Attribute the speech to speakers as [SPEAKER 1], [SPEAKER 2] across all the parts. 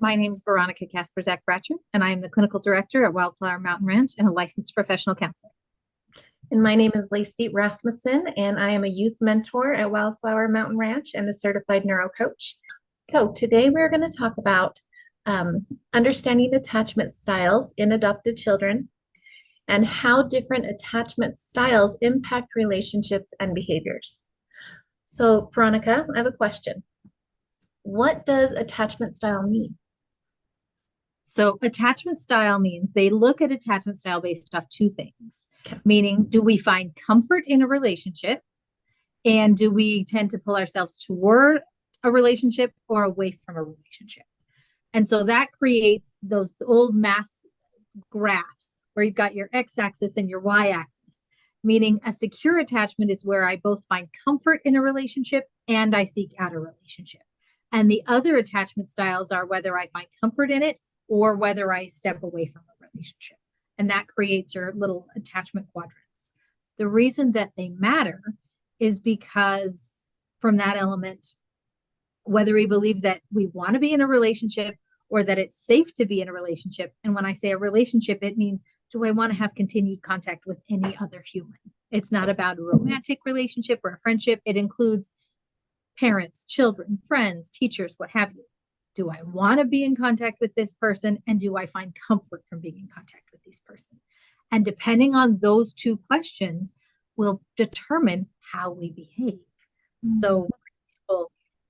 [SPEAKER 1] My name is Veronica Kasperzak-Bratcher, and I am the clinical director at Wildflower Mountain Ranch and a licensed professional counselor.
[SPEAKER 2] And my name is Lacey Rasmussen, and I am a youth mentor at Wildflower Mountain Ranch and a certified neuro coach. So today we're going to talk about understanding attachment styles in adopted children and how different attachment styles impact relationships and behaviors. So Veronica, I have a question. What does attachment style mean?
[SPEAKER 1] So attachment style means they look at attachment style based off two things,
[SPEAKER 2] Okay.
[SPEAKER 1] meaning do we find comfort in a relationship and do we tend to pull ourselves toward a relationship or away from a relationship? And so that creates those old math graphs where you've got your x-axis and your y-axis, meaning a secure attachment is where I both find comfort in a relationship and I seek out a relationship. And the other attachment styles are whether I find comfort in it or whether I step away from a relationship. And that creates your little attachment quadrants. The reason that they matter is because from that element, whether we believe that we want to be in a relationship or that it's safe to be in a relationship. And when I say a relationship, it means, do I want to have continued contact with any other human? It's not about a romantic relationship or a friendship. It includes parents, children, friends, teachers, what have you. Do I want to be in contact with this person? And do I find comfort from being in contact with this person? And depending on those two questions will determine how we behave. So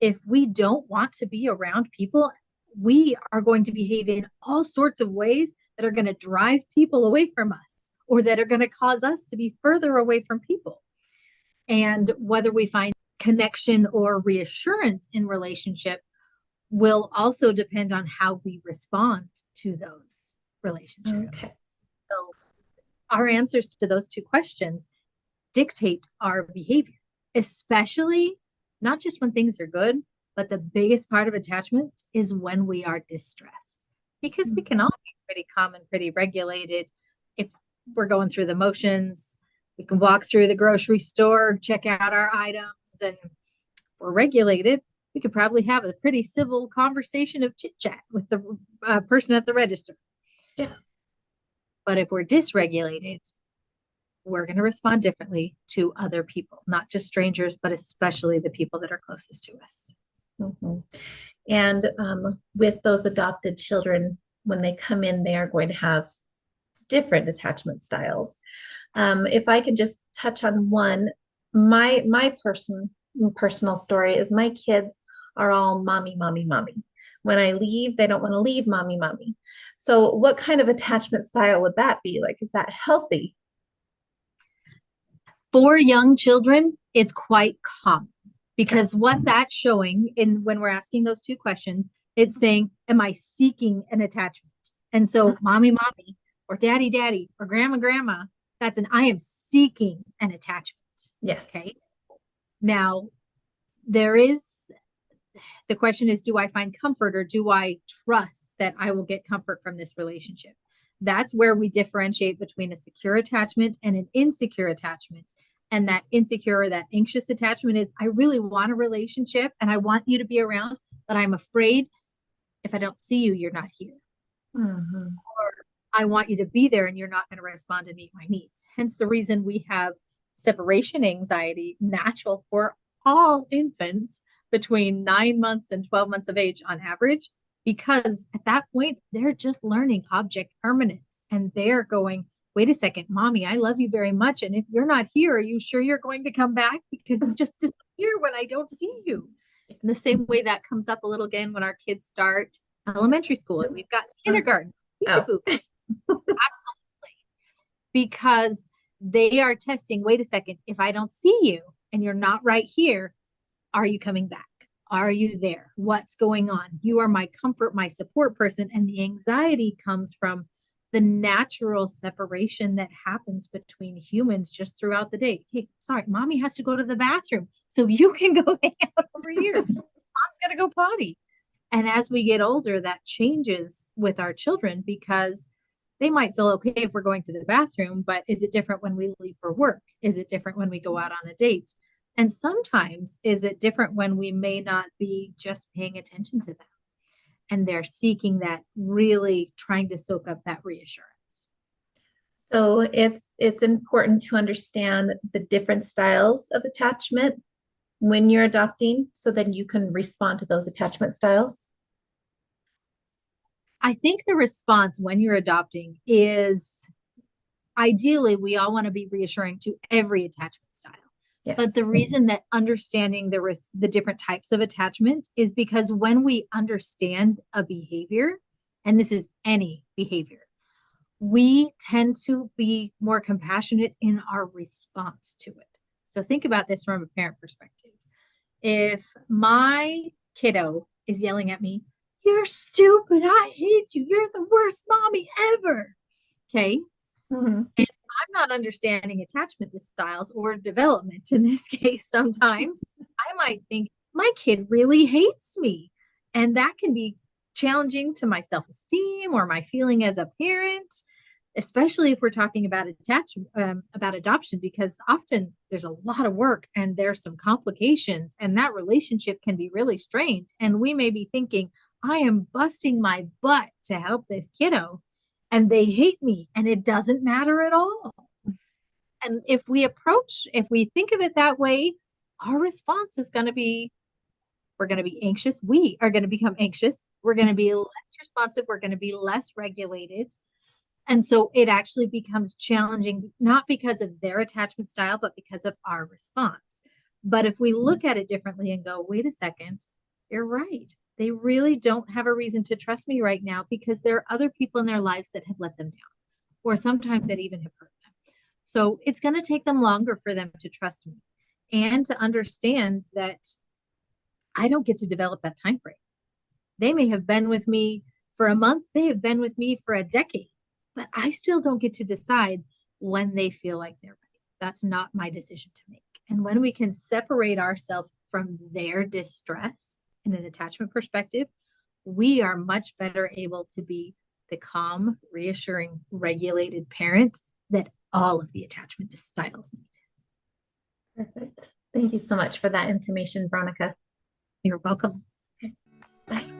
[SPEAKER 1] if we don't want to be around people, we are going to behave in all sorts of ways that are going to drive people away from us or that are going to cause us to be further away from people. And whether we find connection or reassurance in relationship will also depend on how we respond to those relationships.
[SPEAKER 2] Okay.
[SPEAKER 1] So our answers to those two questions dictate our behavior, especially not just when things are good, but the biggest part of attachment is when we are distressed, because we can all be pretty calm and pretty regulated. If we're going through the motions, we can walk through the grocery store, check out our items, and we're regulated. We could probably have a pretty civil conversation of chit chat with the person at the register.
[SPEAKER 2] Yeah.
[SPEAKER 1] But if we're dysregulated, we're going to respond differently to other people, not just strangers, but especially the people that are closest to us.
[SPEAKER 2] Mm-hmm. And with those adopted children, when they come in, they are going to have different attachment styles. If I could just touch on one, my personal story is my kids are all mommy, mommy, mommy. When I leave, they don't want to leave mommy, mommy. So what kind of attachment style would that be? Like, is that healthy?
[SPEAKER 1] For young children, it's quite common because what that's showing in when we're asking those two questions, it's saying, am I seeking an attachment? And so mommy, mommy, or daddy, daddy, or grandma, grandma, that's an I am seeking an attachment.
[SPEAKER 2] Yes.
[SPEAKER 1] Okay. Now, the question is, do I find comfort or do I trust that I will get comfort from this relationship? That's where we differentiate between a secure attachment and an insecure attachment. And that insecure or that anxious attachment is, I really want a relationship and I want you to be around, but I'm afraid if I don't see you, you're not here.
[SPEAKER 2] Mm-hmm.
[SPEAKER 1] Or I want you to be there and you're not going to respond and meet my needs. Hence the reason we have separation anxiety natural for all infants between 9 months and 12 months of age on average, because at that point, they're just learning object permanence and they're going, wait a second, mommy, I love you very much. And if you're not here, are you sure you're going to come back? Because you just disappear when I don't see you. In the same way that comes up a little again when our kids start elementary school and we've got kindergarten.
[SPEAKER 2] Oh.
[SPEAKER 1] Absolutely. Because they are testing, wait a second, if I don't see you and you're not right here, are you coming back? Are you there? What's going on? You are my comfort, my support person. And the anxiety comes from the natural separation that happens between humans just throughout the day. Hey, sorry, mommy has to go to the bathroom, so you can go hang out over here. Mom's got to go potty. And as we get older, that changes with our children because they might feel okay if we're going to the bathroom, but is it different when we leave for work? Is it different when we go out on a date? And sometimes is it different when we may not be just paying attention to them? and they're seeking that, really trying to soak up that reassurance.
[SPEAKER 2] So it's important to understand the different styles of attachment when you're adopting, so that you can respond to those attachment styles.
[SPEAKER 1] I think the response when you're adopting is, ideally, we all want to be reassuring to every attachment style. But
[SPEAKER 2] Yes.
[SPEAKER 1] the reason that understanding the different types of attachment is because when we understand a behavior, and this is any behavior, we tend to be more compassionate in our response to it. So think about this from a parent perspective. If my kiddo is yelling at me, "You're stupid, I hate you, you're the worst mommy ever." Okay.
[SPEAKER 2] Mm-hmm.
[SPEAKER 1] And I'm not understanding attachment styles or development in this case. Sometimes I might think my kid really hates me. And that can be challenging to my self esteem or my feeling as a parent, especially if we're talking about about adoption, because often there's a lot of work and there's some complications, and that relationship can be really strained. And we may be thinking, I am busting my butt to help this kiddo, and they hate me, and it doesn't matter at all. And if we think of it that way, our response is going to be, we're going to be anxious. We are going to become anxious. We're going to be less responsive. We're going to be less regulated. And so it actually becomes challenging, not because of their attachment style, but because of our response. But if we look at it differently and go, wait a second, you're right. They really don't have a reason to trust me right now, because there are other people in their lives that have let them down, or sometimes that even have hurt them. So it's going to take them longer for them to trust me and to understand that I don't get to develop that time frame. They may have been with me for a month, they have been with me for a decade, but I still don't get to decide when they feel like they're ready. That's not my decision to make. And when we can separate ourselves from their distress in an attachment perspective, we are much better able to be the calm, reassuring, regulated parent that all of the attachment styles need.
[SPEAKER 2] Perfect. Thank you so much for that information, Veronica.
[SPEAKER 1] You're welcome.
[SPEAKER 2] Bye.